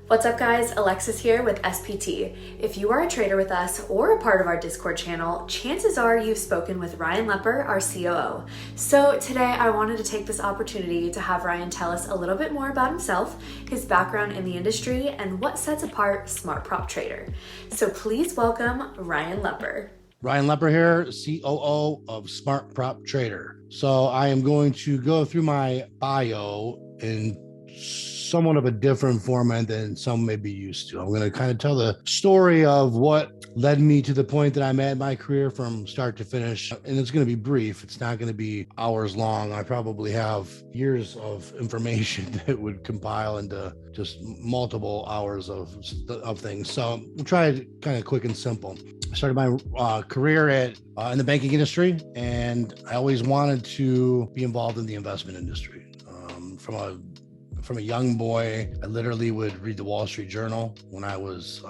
What's up guys, Alexis here with SPT. If you are a trader with us or a part of our Discord channel, chances are you've spoken with Ryan Lepper, our COO. So today I wanted to take this opportunity to have Ryan tell us a little bit more about himself, his background in the industry, and what sets apart Smart Prop Trader. So please welcome Ryan Lepper. Ryan Lepper here, COO of Smart Prop Trader. So I am going to go through my bio in somewhat of a different format than some may be used to. I'm going to kind of tell the story of what led me to the point that I'm at in my career from start to finish. And it's going to be brief. It's not going to be hours long. I probably have years of information that would compile into just multiple hours of things. So we'll try it kind of quick and simple. I started my career in the banking industry, and I always wanted to be involved in the investment industry. From a young boy, I literally would read the Wall Street Journal when I was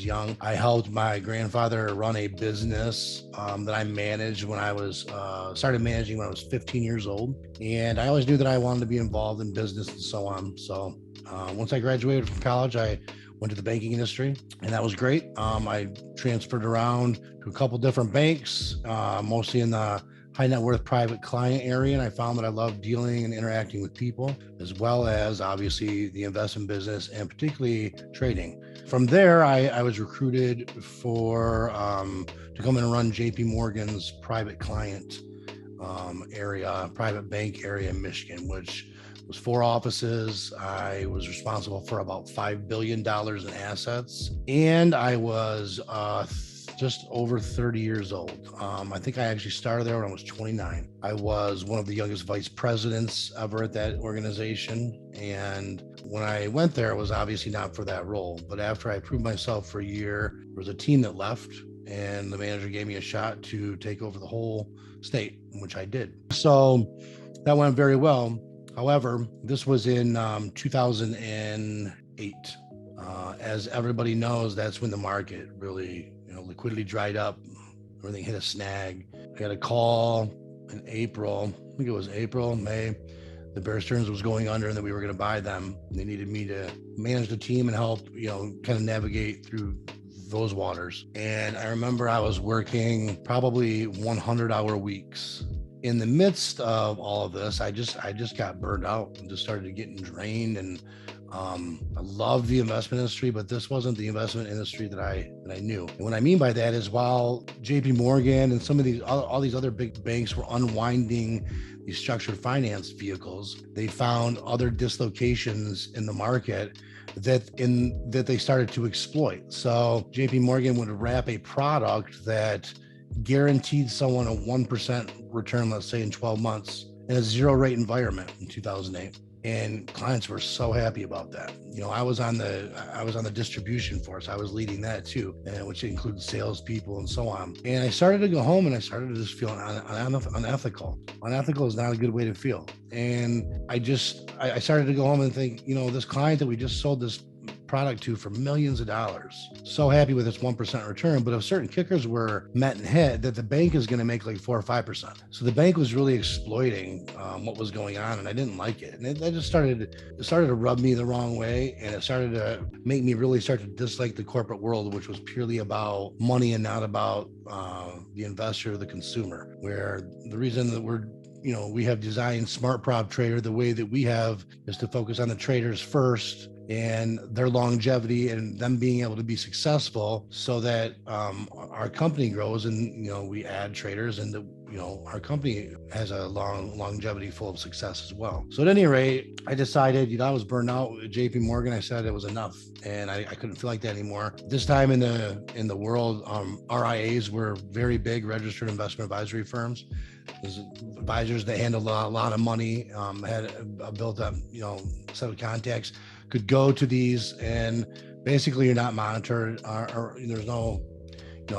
young. I helped my grandfather run a business that I managed when I was started managing when I was 15 years old, and I always knew that I wanted to be involved in business and so on. So once I graduated from college, I went to the banking industry, and that was great. I transferred around to a couple different banks, mostly in the high net worth private client area. And I found that I loved dealing and interacting with people, as well as obviously the investment business and particularly trading. From there, I was recruited to come in and run JP Morgan's private client private bank area in Michigan, which was 4 offices. I was responsible for about $5 billion in assets, and I was just over 30 years old. I think I actually started there when I was 29. I was one of the youngest vice presidents ever at that organization. And when I went there, it was obviously not for that role. But after I proved myself for a year, there was a team that left, and the manager gave me a shot to take over the whole state, which I did. So that went very well. However, this was in 2008. As everybody knows, that's when the market really, liquidity dried up. Everything hit a snag. I got a call in April. I think it was April, May. The Bear Stearns was going under and that we were going to buy them. They needed me to manage the team and help, kind of navigate through those waters. And I remember I was working probably 100-hour weeks. In the midst of all of this, I just got burned out and just started getting drained. And I love the investment industry, but this wasn't the investment industry that I knew. And what I mean by that is, while JP Morgan and some of all these other big banks were unwinding these structured finance vehicles, they found other dislocations in the market that they started to exploit. So JP Morgan would wrap a product that guaranteed someone a 1% return, let's say in 12 months, in a zero rate environment in 2008. And clients were so happy about that. I was on the distribution force. I was leading that too, which includes salespeople and so on. And I started to go home and I started to just feel unethical. Unethical is not a good way to feel. And I started to go home and think, this client that we just sold this product to for millions of dollars, so happy with its 1% return, but if certain kickers were met and hit, that the bank is going to make like 4 or 5%. So the bank was really exploiting what was going on, and I didn't like it. And it just started to rub me the wrong way, and it started to make me really start to dislike the corporate world, which was purely about money and not about the investor, the consumer. Where the reason that we have designed Smart Prop Trader the way that we have is to focus on the traders first and their longevity and them being able to be successful, so that our company grows and we add traders, and our company has a longevity full of success as well. So at any rate, I decided, I was burned out at JP Morgan. I said it was enough, and I couldn't feel like that anymore. This time in the world, RIAs were very big, registered investment advisory firms. There's advisors that handled a lot of money, had a built up, set of contacts, could go to these, and basically you're not monitored, or there's no,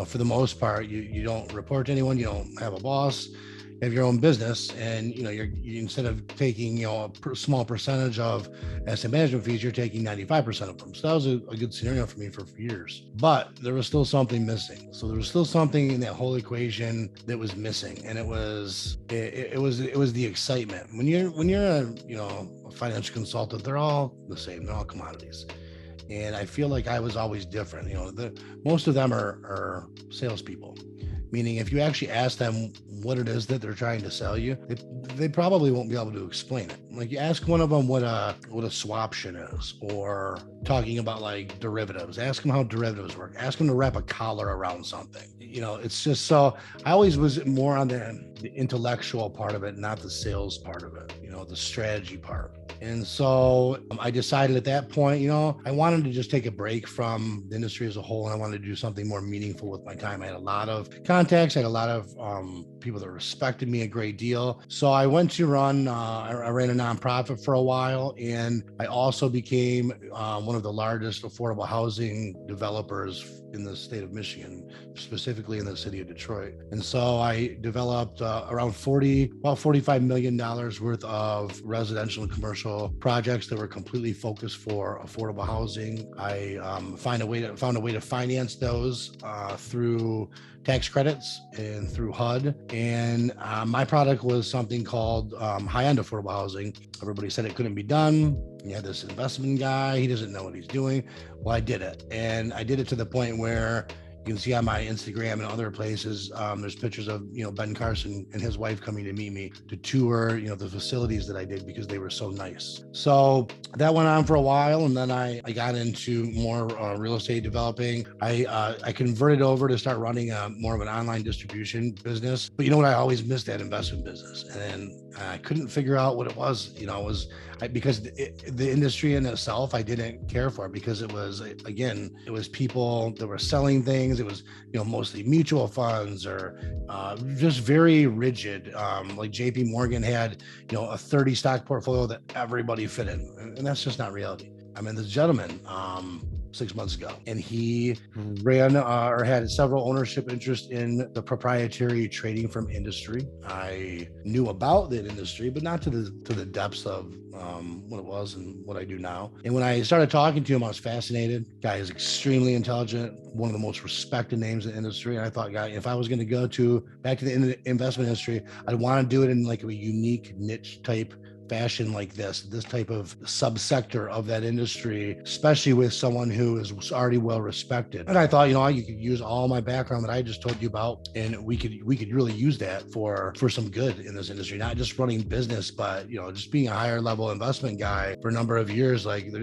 for the most part, you don't report to anyone, you don't have a boss, you have your own business, and you instead of taking a small percentage of asset management fees, you're taking 95% of them. So that was a good scenario for me for years. But there was still something missing. So there was still something in that whole equation that was missing, and it was the excitement. When you're a financial consultant, they're all the same. They're all commodities. And I feel like I was always different. Most of them are salespeople. Meaning, if you actually ask them what it is that they're trying to sell you, they probably won't be able to explain it. Like, you ask one of them what a swaption is, or talking about like derivatives. Ask them how derivatives work. Ask them to wrap a collar around something. It's just so. I always was more on the intellectual part of it, not the sales part of it. The strategy part. And so I decided at that point, I wanted to just take a break from the industry as a whole, and I wanted to do something more meaningful with my time. I had a lot of contacts. I had a lot of people that respected me a great deal. So I went to I ran a nonprofit for a while, and I also became one of the largest affordable housing developers in the state of Michigan, specifically in the city of Detroit. And so I developed about $45 million worth of residential and commercial projects that were completely focused for affordable housing. I found a way to finance those through tax credits and through HUD. And my product was something called high-end affordable housing. Everybody said it couldn't be done. You had this investment guy, he doesn't know what he's doing. Well, I did it. And I did it to the point where you can see on my Instagram and other places, there's pictures of, Ben Carson and his wife coming to meet me to tour, the facilities that I did, because they were so nice. So that went on for a while. And then I got into more real estate developing. I converted over to start running more of an online distribution business. But you know what? I always missed that investment business. And I couldn't figure out what it was. Because the industry in itself, I didn't care for, because it was people that were selling things. It was, mostly mutual funds or just very rigid. Like JP Morgan had, a 30 stock portfolio that everybody fit in. And that's just not reality. I mean, this gentleman, 6 months ago, and he ran or had several ownership interests in the proprietary trading firm industry. I knew about that industry, but not to the depths of what it was and what I do now. And when I started talking to him, I was fascinated. Guy is extremely intelligent, one of the most respected names in the industry. And I thought, if I was going to go back to the investment industry, I'd want to do it in like a unique niche type fashion, like this type of subsector of that industry, especially with someone who is already well respected. And I thought, you could use all my background that I just told you about, and we could really use that for some good in this industry, not just running business, but just being a higher level investment guy for a number of years. Like,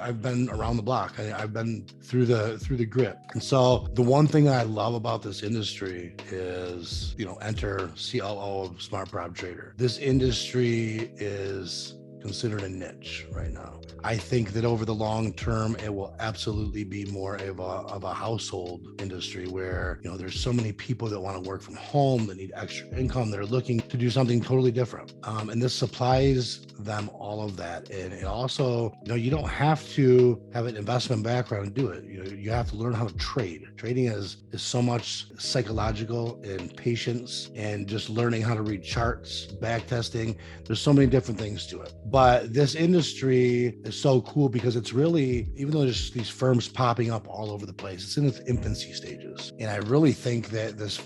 I've been around the block. I've been through the grit. And so the one thing that I love about this industry is, enter COO of Smart Prop Trader. This industry is considered a niche right now. I think that over the long term, it will absolutely be more of a household industry where, there's so many people that want to work from home, that need extra income, that are looking to do something totally different. And this supplies them all of that. And it also, you don't have to have an investment background to do it. You have to learn how to trade. Trading is so much psychological and patience and just learning how to read charts, back testing. There's so many different things to it. But this industry is so cool because it's really, even though there's these firms popping up all over the place, it's in its infancy stages. And I really think that this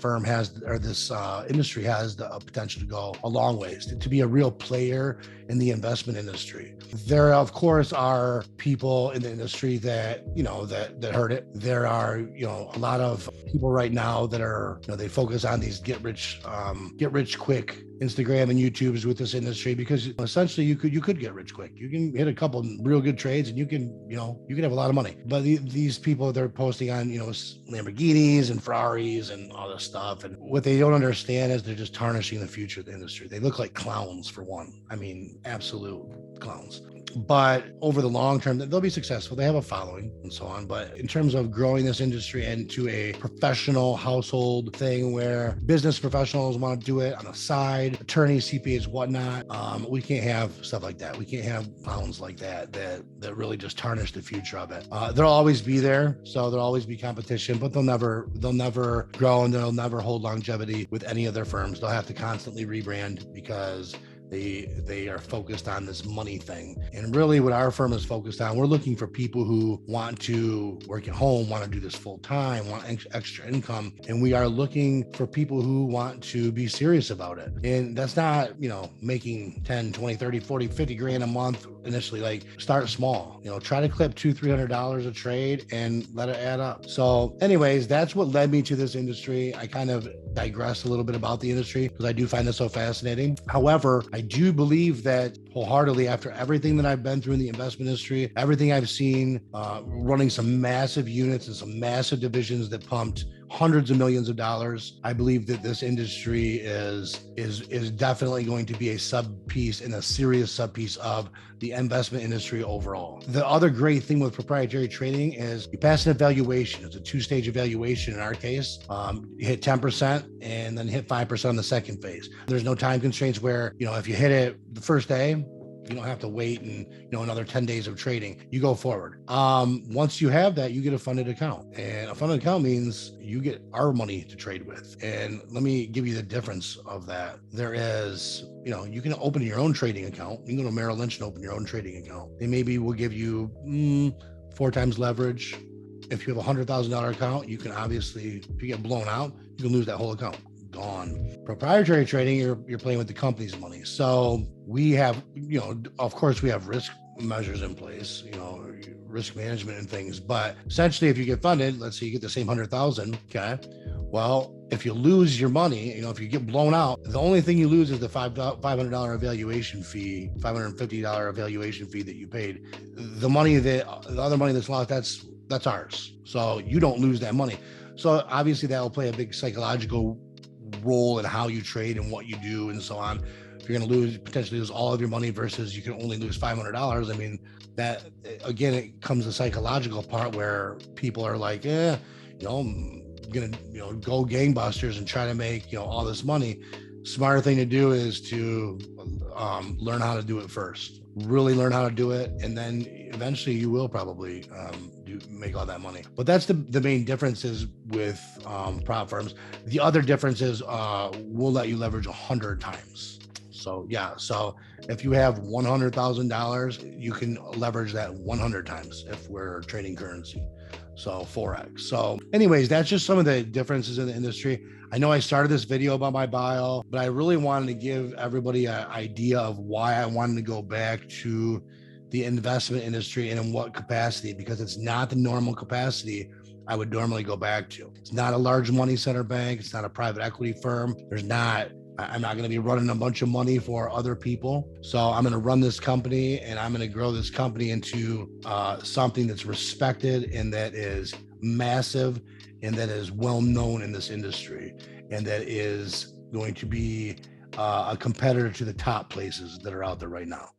industry has the potential to go a long ways, to be a real player in the investment industry. There, of course, are people in the industry that, that hurt it. There are, a lot of people right now that are, they focus on these get rich quick Instagram and YouTubes with this industry, because essentially you could get rich quick. You can hit a couple real good trades and you can have a lot of money. But these people, they're posting on, Lamborghinis and Ferraris and all this stuff. And what they don't understand is they're just tarnishing the future of the industry. They look like clowns, for one. I mean, absolute clowns. But over the long term, they'll be successful. They have a following and so on. But in terms of growing this industry into a professional household thing where business professionals want to do it on the side, attorneys, CPAs, whatnot, we can't have stuff like that. We can't have clowns like that really just tarnish the future of it. They'll always be there. So there'll always be competition, but they'll never grow, and they'll never hold longevity with any of their firms. They'll have to constantly rebrand because They are focused on this money thing. And really what our firm is focused on, we're looking for people who want to work at home, want to do this full time, want extra income. And we are looking for people who want to be serious about it. And that's not, making 10, 20, 30, 40, 50 grand a month initially. Like, start small, try to clip $200-$300 a trade and let it add up. So anyways, that's what led me to this industry. I kind of digressed a little bit about the industry because I do find this so fascinating. However, I do believe that wholeheartedly, after everything that I've been through in the investment industry, everything I've seen, running some massive units and some massive divisions that pumped hundreds of millions of dollars, I believe that this industry is definitely going to be a sub piece and a serious sub piece of the investment industry overall. The other great thing with proprietary trading is you pass an evaluation. It's a 2-stage evaluation in our case. You hit 10% and then hit 5% on the second phase. There's no time constraints where, if you hit it the first day, you don't have to wait and another 10 days of trading. You go forward. Once you have that, you get a funded account, and a funded account means you get our money to trade with. And let me give you the difference of that. There is, you can open your own trading account. You can go to Merrill Lynch and open your own trading account. They maybe will give you 4 times leverage. If you have a $100,000 account, you can obviously, if you get blown out, you can lose that whole account. Gone. Proprietary trading, you're playing with the company's money. So we have, of course we have risk measures in place, risk management and things. But essentially, if you get funded, let's say you get the same 100,000. Okay. Well, if you lose your money, if you get blown out, the only thing you lose is the $500 evaluation fee, $550 evaluation fee that you paid. The other money that's lost, that's ours. So you don't lose that money. So obviously that will play a big psychological role in how you trade and what you do and so on. If you're going to potentially lose all of your money versus you can only lose $500, I mean, that again, it comes to the psychological part where people are like, I'm going to, go gangbusters and try to make, all this money. Smarter thing to do is to learn how to do it first. Really learn how to do it, and then eventually you will probably make all that money. But that's the main differences with prop firms. The other difference is we'll let you leverage 100 times. So yeah, so if you have $100,000, you can leverage that 100 times if we're trading currency. So 4x. So anyways, that's just some of the differences in the industry. I know I started this video about my bio, but I really wanted to give everybody an idea of why I wanted to go back to the investment industry and in what capacity, because it's not the normal capacity I would normally go back to. It's not a large money center bank. It's not a private equity firm. I'm not going to be running a bunch of money for other people. So I'm going to run this company, and I'm going to grow this company into something that's respected and that is massive and that is well known in this industry, and that is going to be a competitor to the top places that are out there right now.